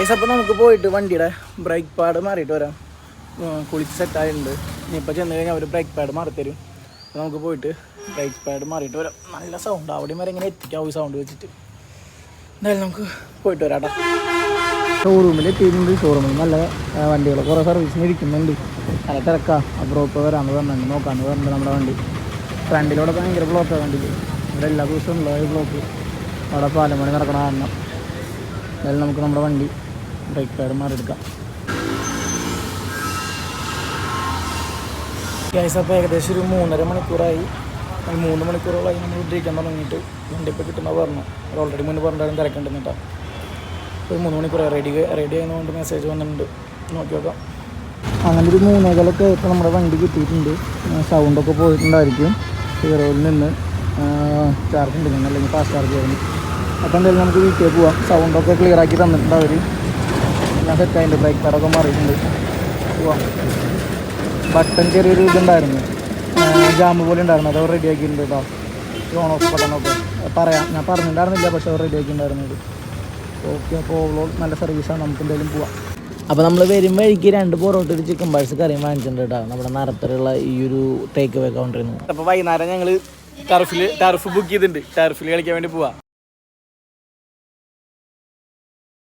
അപ്പോൾ നമുക്ക് പോയിട്ട് വണ്ടിയുടെ ബ്രേക്ക് പാഡ് മാറിയിട്ട് വരാം. കുളിച്ച് സെറ്റായിട്ടുണ്ട്. ഇനിയിപ്പോൾ ചെന്ന് കഴിഞ്ഞാൽ അവർ ബ്രേക്ക് പാഡ് മാറിത്തരും. അപ്പോൾ നമുക്ക് പോയിട്ട് ബ്രേക്ക് പാഡ് മാറിയിട്ട് വരാം. നല്ല സൗണ്ട് അവിടെയും വരെ ഇങ്ങനെ എത്തിക്കാം ഈ സൗണ്ട് വെച്ചിട്ട്. എന്തായാലും നമുക്ക് പോയിട്ട് വരാം കേട്ടോ. ഷോറൂമിൽ എത്തിയിട്ടുണ്ട്. ഷോറൂമിൽ നല്ല വണ്ടികൾ കുറേ സർവീസിന് ഇരിക്കുന്നുണ്ട്. നല്ല തിരക്കാം. അപ്പോൾ ഇപ്പോൾ വരാമെന്ന് പറഞ്ഞിട്ടുണ്ട്. നോക്കാമെന്ന് പറഞ്ഞിട്ട് നമ്മുടെ വണ്ടി ഫ്രണ്ടിലൂടെ ഭയങ്കര ബ്ലോക്കാണ് വണ്ടിയിൽ. ഇവിടെ എല്ലാ ദിവസവും ഉള്ള ഈ ബ്ലോക്ക് അവിടെ പാലമണി നടക്കണ കാരണം. എന്തായാലും നമുക്ക് നമ്മുടെ വണ്ടി ബ്രേക്ക് പാഡ് മാറിയെടുക്കാം. ഗ്യാസ് അപ്പോൾ ഏകദേശം ഒരു 3.5 മണിക്കൂറായി. 3 മണിക്കൂറോളായി നമ്മൾ ഇട്ടിരിക്കാൻ തുടങ്ങിയിട്ട്. വണ്ടി ഇപ്പോൾ കിട്ടുന്ന പറഞ്ഞു. ഓൾറെഡി മുന്നേ പറഞ്ഞാലും തിരക്കുണ്ടെന്ന് കേട്ടോ. ഒരു 3 മണിക്കൂറായി റെഡി ആയതുകൊണ്ട് മെസ്സേജ് വന്നിട്ടുണ്ട്. നോക്കി നോക്കാം. അങ്ങനെ ഒരു 3:15 ഇപ്പോൾ നമ്മുടെ വണ്ടി കിട്ടിയിട്ടുണ്ട്. സൗണ്ടൊക്കെ പോയിട്ടുണ്ടായിരിക്കും. ഹീറോയിൽ നിന്ന് ചാർജ് ഉണ്ടെങ്കിൽ അല്ലെങ്കിൽ ഫാസ്റ്റ് ചാർജ് ആയിരുന്നു. അപ്പോൾ എന്തായാലും നമുക്ക് വീട്ടിൽ പോവാം. സൗണ്ടൊക്കെ ക്ലിയർ ആക്കി തന്നിട്ടുണ്ട് അവർ. ഞാൻ സെറ്റായിട്ട് ബ്രേക്ക് പാഡൊക്കെ മാറിയിട്ടുണ്ട്. പോവാം. ബട്ടൺ ചെറിയൊരു ഇതുണ്ടായിരുന്നു, ജാമ്പ് പോലെ ഉണ്ടായിരുന്നു. അത് റെഡി ആക്കിയിട്ടുണ്ട് കേട്ടോ. ഓൺ ഓഫ് ബട്ടണൊക്കെ പറയാം. ഞാൻ പറഞ്ഞിട്ടുണ്ടായിരുന്നില്ല, പക്ഷേ അവർ റെഡി ആക്കിയിട്ടുണ്ടായിരുന്നത്. ഓക്കെ. അപ്പോൾ നല്ല സർവീസാണ്. നമുക്ക് എന്തായാലും പോവാം. അപ്പോൾ നമ്മൾ വരും വഴിക്ക് 2 പൊറോട്ട ഒരു ചിക്കൻ പാഴ്സ് കറിയും വാങ്ങിച്ചിട്ടുണ്ട് കേട്ടോ. നമ്മുടെ നരത്തലുള്ള ഈ ഒരു ടേക്ക് അവേ കൗണ്ടറിൽ നിന്ന്. അപ്പോൾ വൈകുന്നേരം ഞങ്ങൾ ടർഫ് ബുക്ക് ചെയ്തിട്ടുണ്ട്. ടർഫിൽ കളിക്കാൻ വേണ്ടി പോവാം.